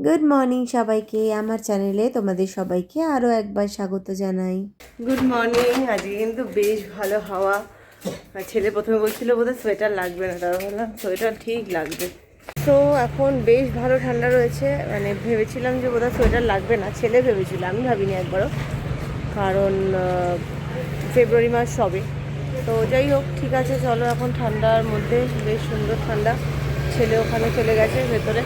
Good morning সবাইকে, আমার চ্যানেলে তোমাদের সবাইকে আরও একবার স্বাগত জানাই। Good morning. আজকে কিন্তু বেশ ভালো হাওয়া। আর ছেলে প্রথমে বলছিল বোধহয় সোয়েটার লাগবে না, তারপর বললাম সোয়েটার ঠিক লাগবে। তো এখন বেশ ভালো ঠান্ডা রয়েছে, মানে ভেবেছিলাম যে বোধহয় সোয়েটার লাগবে না, ছেলে ভেবেছিল, আমি ভাবিনি একবারও, কারণ ফেব্রুয়ারি মাস সবে। তো যাই হোক, ঠিক আছে, চলো এখন ঠান্ডার মধ্যে বেশ সুন্দর ঠান্ডা। ছেলে ওখানে চলে গেছে ভেতরে,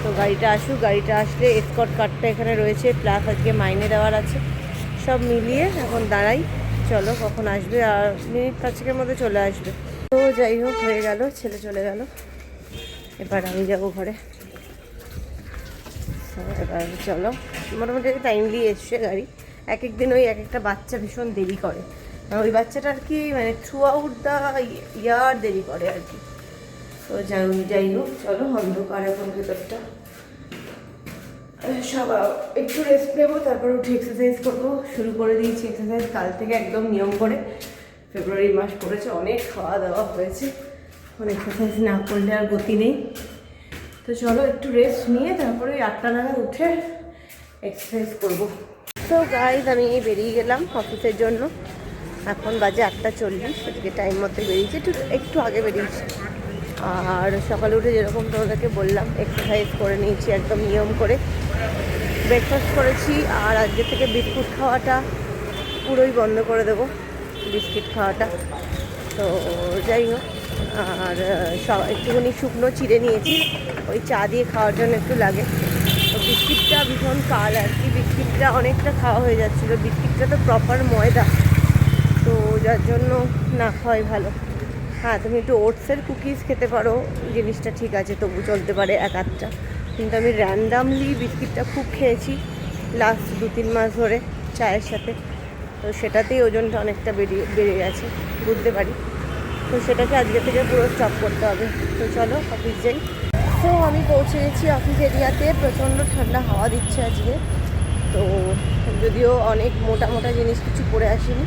তো গাড়িটা আসুক, গাড়িটা আসলে এসকর্ট কার্ডটা এখানে রয়েছে, প্লাস আজকে মাইনে দেওয়ার আছে, সব মিলিয়ে এখন দাঁড়াই। চলো কখন আসবে, আর মিনিট 5-এর মধ্যে চলে আসবে। তো যাই হোক, হয়ে গেল, ছেলে চলে গেল, এবার আমি যাবো ঘরে। এবার চলো, মোটামুটি টাইমলি এসছে গাড়ি। এক এক দিন ওই এক একটা বাচ্চা ভীষণ দেরি করে, ওই বাচ্চাটা আর কি মানে থ্রু আউট দ্য ইয়ার দেরি করে আর কি। তো যাই হোক, চলো, অন্ধকার এখন ভেতরটা, সব একটু রেস্ট নেবো, তারপর উঠে এক্সারসাইজ করবো। শুরু করে দিয়েছি এক্সারসাইজ কাল থেকে একদম নিয়ম করে। ফেব্রুয়ারি মাস পড়েছে, অনেক খাওয়া দাওয়া হয়েছে, এখন এক্সারসাইজ না করলে আর গতি নেই। তো চলো একটু রেস্ট নিয়ে তারপরে ওই 8টা নাগাদ উঠে এক্সারসাইজ করবো। তো গাইজ, আমি বেরিয়ে গেলাম অফিসের জন্য। এখন বাজে 8:40, আজকে টাইম মতো বেরিয়েছি, একটু আগে বেরিয়েছি। আর সকালে উঠে যেরকম তোমাদেরকে বললাম, এক্সারসাইজ করে নিয়েছি একদম নিয়ম করে, ব্রেকফাস্ট করেছি। আর আজকে থেকে বিস্কুট খাওয়াটা পুরোই বন্ধ করে দেবো, বিস্কিট খাওয়াটা। তো যাই হোক, আর একটুখানি শুকনো চিড়ে নিয়েছি, ওই চা দিয়ে খাওয়ার জন্য একটু লাগে। তো বিস্কিটটা ভীষণ কাল আর কি, বিস্কিটটা অনেকটা খাওয়া হয়ে যাচ্ছিলো, বিস্কিটটা তো প্রপার ময়দা, তো যার জন্য না খাওয়াই ভালো। হ্যাঁ, তুমি একটু ওটসের কুকিজ খেতে পারো, জিনিসটা ঠিক আছে, তবু চলতে পারে এক আধটা। কিন্তু আমি র্যান্ডামলি বিস্কিটটা খুব খেয়েছি লাস্ট 2-3 মাস ধরে চায়ের সাথে, তো সেটাতেই ওজনটা অনেকটা বেড়ে গেছে, বুঝতে পারি। তো সেটাকে আজকে থেকে পুরো স্টপ করতে হবে। তো চলো অফিস যাই। তো আমি পৌঁছে গেছি অফিস এরিয়াতে, প্রচণ্ড ঠান্ডা হাওয়া দিচ্ছে আজকে। তো যদিও অনেক মোটা মোটা জিনিস কিছু পরে আসিনি,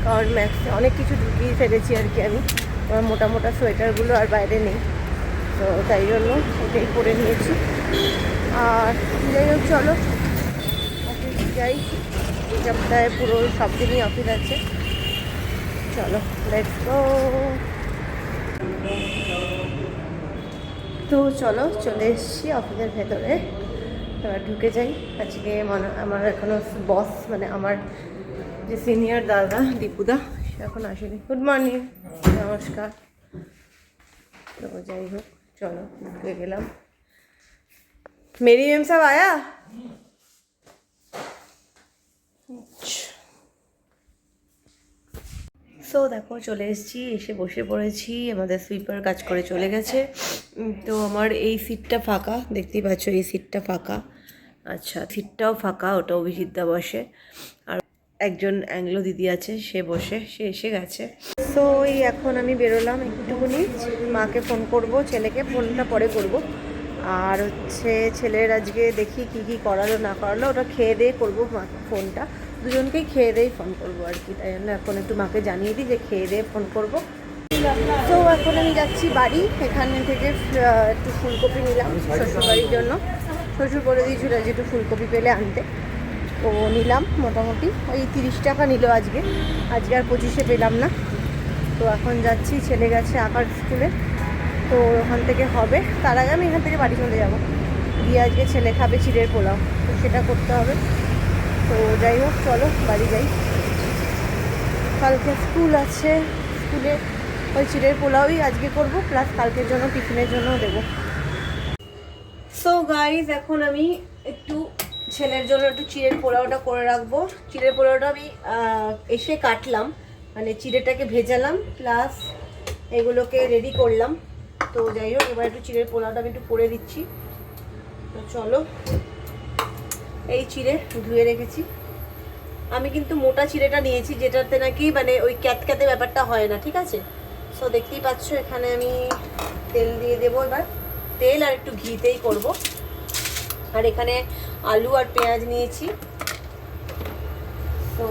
কারণ ম্যাক্সে অনেক কিছু ঢুকিয়ে ফেলেছি আর কি আমি, আমার মোটা মোটা সোয়েটারগুলো আর বাইরে নেই, তো তাই জন্য এটাই পরে নিয়েছি। আর যাই হোক, চলো অফিস যাই, এই সপ্তাহে পুরো সব দিনই অফিস আছে। চলো লেটস গো। তো চলো, চলে এসেছি অফিসের ভেতরে, এবার ঢুকে যাই। আজকে আমার এখনও বস, মানে আমার যে সিনিয়র দাদা দীপুদা, সে এখন আসেনি। গুড মর্নিং, নমস্কার। তো যাই হোক, চলো ঢুকে গেলাম। মেরি মেম সাহেব আয়া? সো দেখো, চলে এসেছি, এসে বসে পড়েছি, আমাদের সুইপার কাজ করে চলে গেছে। তো আমার এই সিটটা ফাঁকা, দেখতেই পাচ্ছ, এই সিটটা ফাঁকা। আচ্ছা, সিটটাও ফাঁকা, ওটা অভিজিৎদা বসে, আর একজন অ্যাংলো দিদি আছে, সে এসে গেছে। সো এই এখন আমি বেরোলাম একটুখানি, মাকে ফোন করব, ছেলেকে ফোনটা পরে করব। আর হচ্ছে ছেলের আজকে দেখি কি করালো না করালো, ওটা খেয়ে দিয়ে করবো মাকে ফোনটা, দুজনকেই খেয়ে দিয়েই ফোন করবো আর কি। তাই জন্য এখন একটু মাকে জানিয়ে দিই যে খেয়ে দিয়ে ফোন করবো। তো এখন আমি যাচ্ছি বাড়ি, এখানে থেকে একটু ফুলকপি নিলাম শ্বশুরবাড়ির জন্য, শ্বশুর বলে দিয়েছিল যে একটু ফুলকপি পেলে আনতে, তো নিলাম। মোটামুটি ওই 30 টাকা নিল আজকে আর 25-এ পেলাম না। তো এখন যাচ্ছি, ছেলে গেছে আঁকার স্কুলে, তো ওখান থেকে হবে, তার আগে আমি এখান থেকে বাড়ি চলে যাব, গিয়ে আজকে ছেলে খাবে চিড়ের পোলাও, তো সেটা করতে হবে। তো যাই হোক, চলো বাড়ি যাই, কালকে স্কুল আছে, স্কুলে ওই চিড়ের পোলাওই আজকে করব, প্লাস কালকের জন্য টিফিনের জন্যও দেবো। সো গাইজ, এখন আমি একটু ছেলের জন্য একটু চিড়ের পোলাওটা করে রাখবো। চিড়ের পোলাওটা আমি এসে কাটলাম, মানে চিড়েটাকে ভেজালাম, প্লাস এগুলোকে রেডি করলাম। তো যাই হোক, এবার একটু চিড়ের পোলাওটা আমি একটু করে দিচ্ছি। তো চলো, এই চিড়ে ধুয়ে রেখেছি আমি, কিন্তু মোটা চিড়েটা নিয়েছি, যেটাতে নাকি মানে ওই ক্যাতক্যাতে ব্যাপারটা হয় না, ঠিক আছে। সো দেখতেই পাচ্ছ, এখানে আমি তেল দিয়ে দেবো এবার, তেল আর একটু ঘিতেই করব। আর এখানে আলু আর পেঁয়াজ নিয়েছি। তো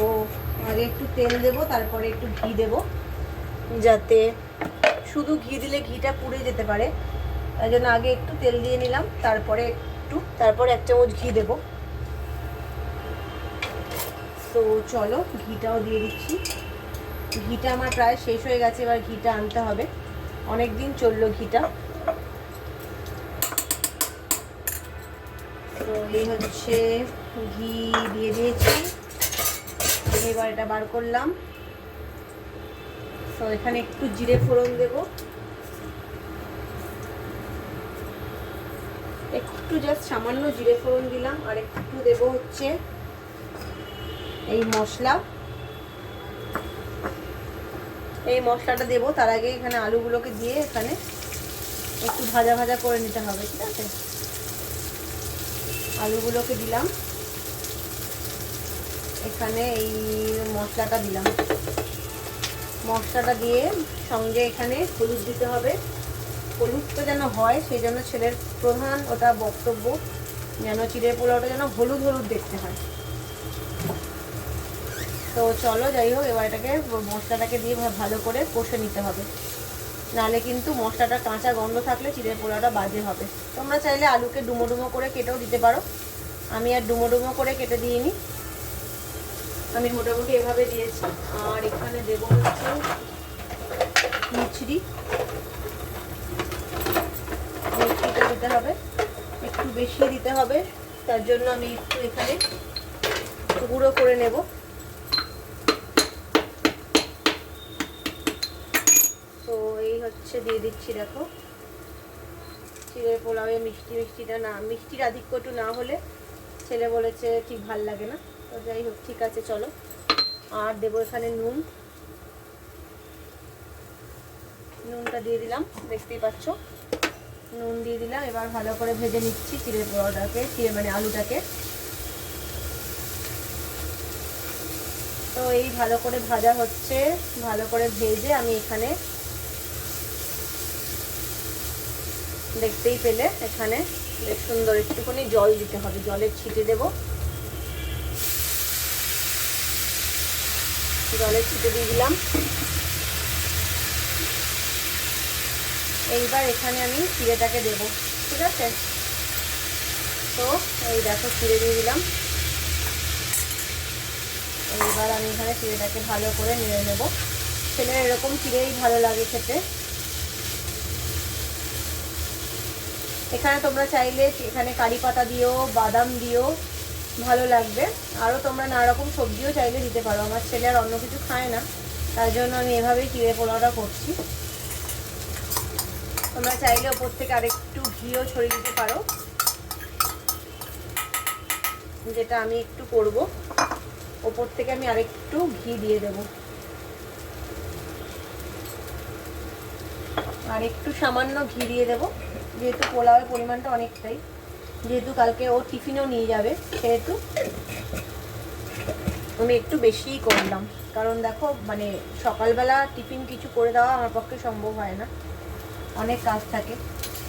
আগে একটু তেল দেবো, তারপরে একটু ঘি দেবো, যাতে শুধু ঘি দিলে ঘিটা পুড়ে যেতে পারে, তাই জন্য আগে একটু তেল দিয়ে নিলাম, তারপরে একটু, তারপর 1 চামচ ঘি দেবো। তো চলো ঘিটাও দিয়ে দিচ্ছি। ঘিটা আমার প্রায় শেষ হয়ে গেছে, এবার ঘিটা আনতে হবে। অনেক দিন চললো ঘিটা। তো এই হচ্ছে ঘি দিয়ে দিয়েছি, এবার এটা বার করলাম। তো এখানে একটু জিরে ফোড়ন দেব, একটু জাস্ট সামান্য জিরে ফোড়ন দিলাম। আর একটু দেব হচ্ছে এই মশলা, এই মশলাটা দেবো। তার আগে এখানে আলুগুলোকে দিয়ে এখানে একটু ভাজা ভাজা করে নিতে হবে, ঠিক আছে? আলুগুলোকে দিলাম, এখানে এই মশলাটা দিলাম। মশলাটা দিয়ে সঙ্গে এখানে হলুদ দিতে হবে। হলুদটা যেন হয় সেই জন্য ছেলের প্রধান ওটা বক্তব্য, যেন চিড়ের পোলাওটা যেন হলুদ হলুদ দেখতে হয়। তো চলো যাই হোক, এবার এটাকে মশলাটাকে দিয়ে ভালো করে কষে নিতে হবে, নাহলে কিন্তু মশলাটা কাঁচা গন্ধ থাকলে চিড়ের পোলাওটা বাজে হবে। তোমরা চাইলে আলুকে ডুমো ডুমো করে কেটেও দিতে পারো, আমি আর ডুমো ডুমো করে কেটে দিইনি, আমি মোটামুটি এভাবে দিয়েছি। আর এখানে দেবো হচ্ছে মিছরি, মিছরিটা দিতে হবে, একটু বেশি দিতে হবে। তার জন্য আমি একটু এখানে গুঁড়ো করে নেব। তো এই হচ্ছে দিয়ে দিচ্ছি, দেখো চিড়ের পোলাওয়ে মিষ্টিটা না, মিষ্টির আধিক্য একটু না হলে ছেলে বলেছে ঠিক ভাল লাগে না। তো যাই হোক, ঠিক আছে চলো। আর দেবো এখানে নুন, নুনটা দিয়ে দিলাম, দেখতেই পাচ্ছ নুন দিয়ে দিলাম। এবার ভালো করে ভেজে নিচ্ছি চিড়ের পোলাওটাকে, মানে আলুটাকে। তো এই ভালো করে ভাজা হচ্ছে, ভালো করে ভেজে আমি এখানে দেখতেই পেলে এখানে বেশ সুন্দর একটুখানি জল দিতে হবে, জলের ছিটে দেব, জলের ছিটে দিয়ে দিলাম। এইবার এখানে আমি চিড়েটাকে দেব, ঠিক আছে? তো এই দেখো চিড়ে দিয়ে দিলাম। এইবার আমি এখানে চিড়েটাকে ভালো করে নেড়ে নেব। ছেলের এরকম চিড়েই ভালো লাগে খেতে। এখানে তোমরা চাইলে এখানে কারি পাতা দিও, বাদাম দিও, ভালো লাগবে। আরও তোমরা নানা রকম সবজিও চাইলে দিতে পারো। আমার ছেলে আর অন্য কিছু খায় না, তার জন্য আমি এভাবেই চিড়ে পোলাওটা করছি। তোমরা চাইলে ওপর থেকে আরেকটু ঘিও ছড়িয়ে দিতে পারো, যেটা আমি একটু করব। ওপর থেকে আমি আরেকটু ঘি দিয়ে দেব, আর একটু সামান্য ঘি দিয়ে দেব, যেহেতু পোলাওয়ের পরিমাণটা অনেকটাই, যেহেতু কালকে ও টিফিনও নিয়ে যাবে, সেহেতু আমি একটু বেশিই করলাম। কারণ দেখো মানে সকালবেলা টিফিন কিছু করে দেওয়া আমার পক্ষে সম্ভব হয় না, অনেক কাজ থাকে।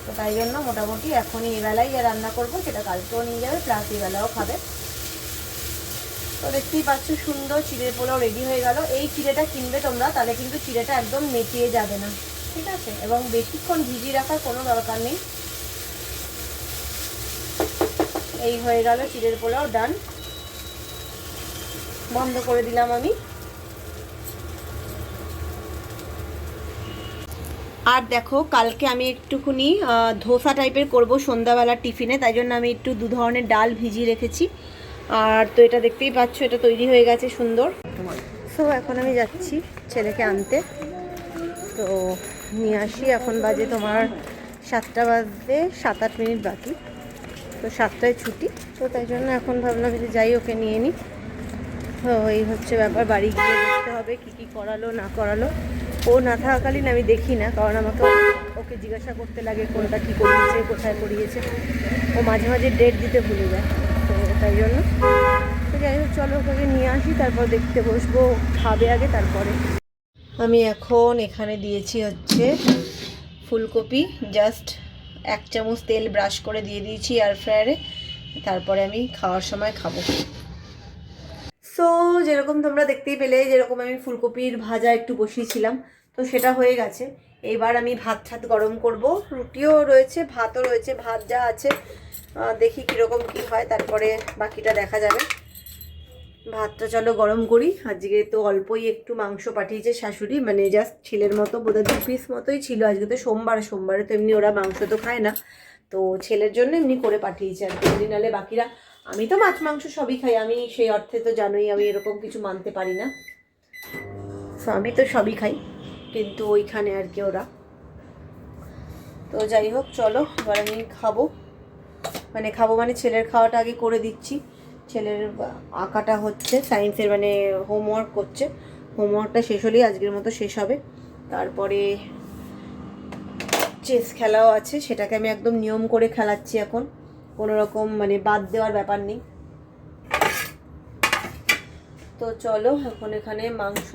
তো তাই জন্য মোটামুটি এখনই এবেলাই যা রান্না করবো সেটা কালকেও নিয়ে যাবে, প্লাস এবেলাও খাবে। তো দেখতেই পাচ্ছ সুন্দর চিড়ের পোলাও রেডি হয়ে গেল। এই চিড়েটা কিনবে তোমরা, তাহলে কিন্তু চিড়েটা একদম মেটিয়ে যাবে না, ঠিক আছে? এবং বেশিক্ষণ ভিজিয়ে রাখার কোনো দরকার নেই। এই হয়ে গেল চিড়ের পোলাও, ডান। বন্ধ করে দিলাম আমি। আর দেখো কালকে আমি একটুখানি ধোসা টাইপের করব সন্ধ্যাবেলার টিফিনে, তাই জন্য আমি একটু 2 ধরনের ডাল ভিজিয়ে রেখেছি। আর তো এটা দেখতেই পাচ্ছ, এটা তৈরি হয়ে গেছে সুন্দর। সো এখন আমি যাচ্ছি ছেলেকে আনতে, তো নিয়ে আসি। এখন বাজে তোমার 7টা বাজতে 7-8 মিনিট বাকি, তো 7টায় ছুটি। তো তাই জন্য এখন ভাবলাম যে যাই, ওকে নিয়ে নিই। তো এই হচ্ছে ব্যাপার, বাড়ি গিয়ে দেখতে হবে কী কী করালো না করালো। ও না থাকাকালীন আমি দেখি না, কারণ আমাকে ওকে জিজ্ঞাসা করতে লাগে কোনটা কী করিয়েছে, কোথায় করিয়েছে। ও মাঝে মাঝে ডেট দিতে ভুলে যায়, তো তাই জন্য। তো যাই হোক চলো, ওকে নিয়ে আসি, তারপর দেখতে বসবো। খাবে আগে, তারপরে। আমি এখন এখানে দিয়েছি হচ্ছে ফুলকপি, জাস্ট 1 চামচ তেল ব্রাশ করে দিয়ে দিয়েছি এয়ার ফ্রায়ারে, তারপরে আমি খাওয়ার সময় খাবো। সো যেরকম তোমরা দেখতেই পেলে, যেরকম আমি ফুলকপির ভাজা একটু বসিয়েছিলাম, তো সেটা হয়ে গেছে। এইবার আমি ভাত গরম করব। রুটিও রয়েছে, ভাতও রয়েছে, ভাত যা আছে দেখি কীরকম কী হয়, তারপরে বাকিটা দেখা যাবে। ভাতটা চলো গরম করি। আজকে তো অল্পই একটু মাংস পাঠিয়েছে শাশুড়ি, মানে জাস্ট ছেলের মতো বোধহয় 2 পিস মতোই ছিল। আজকে তো সোমবারে তো এমনি ওরা মাংস তো খায় না, তো ছেলের জন্য এমনি করে পাঠিয়েছে আর কি। নাহলে বাকিরা, আমি তো মাছ মাংস সবই খাই, আমি সেই অর্থে তো জানোই আমি এরকম কিছু মানতে পারি না, তো আমি তো সবই খাই, কিন্তু ওইখানে আর কি ওরা। তো যাই হোক চলো, এবার আমি খাবো মানে ছেলের খাওয়াটা আগে করে দিচ্ছি। ছেলের আঁকাটা হচ্ছে সায়েন্সের, মানে হোমওয়ার্ক করছে, হোমওয়ার্কটা শেষ হলেই আজকের মতো শেষ হবে। তারপরে চেস খেলাও আছে, সেটাকে আমি একদম নিয়ম করে খেলাচ্ছি এখন, কোনো রকম মানে বাদ দেওয়ার ব্যাপার নেই। তো চলো এখন এখানে মাংস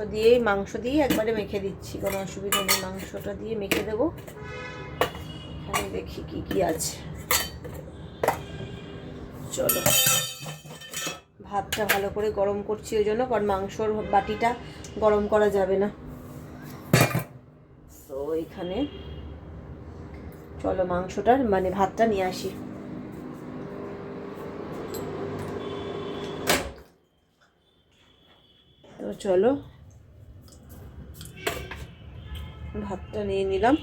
দিয়ে একবারে মেখে দিচ্ছি, কোনো অসুবিধা নেই, মাংসটা দিয়ে মেখে দেবো। এখানে দেখি কি কি আছে। চলো, ভাতটা ভালো করে গরম করছি ওই জন্য, কারণ মাংসর বাটিটা গরম করা যাবে না। তো এখানে চলো মাংসটার মানে ভাতটা নিয়ে আসি। তো চলো ভাতটা নিয়ে নিলাম।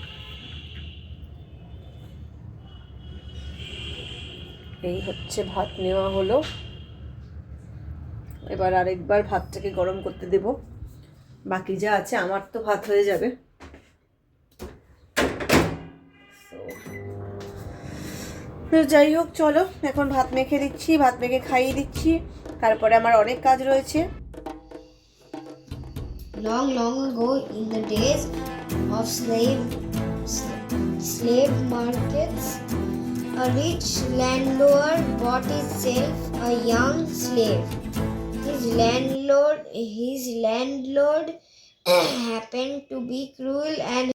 এই হচ্ছে ভাত নেওয়া হলো। এবার আরেকবার ভাতটাকে গরম করতে দেব, বাকি যা আছে আমার তো ভাত হয়ে যাবে। তো যাই হোক চলো, এখন ভাত মেখে দিচ্ছি, ভাত মেখে খাইয়ে দিচ্ছি, তারপরে আমার অনেক কাজ রয়েছে। Long, long ago, in the days of slave markets, a rich landlord bought himself a young slave. His landlord happened to be cruel and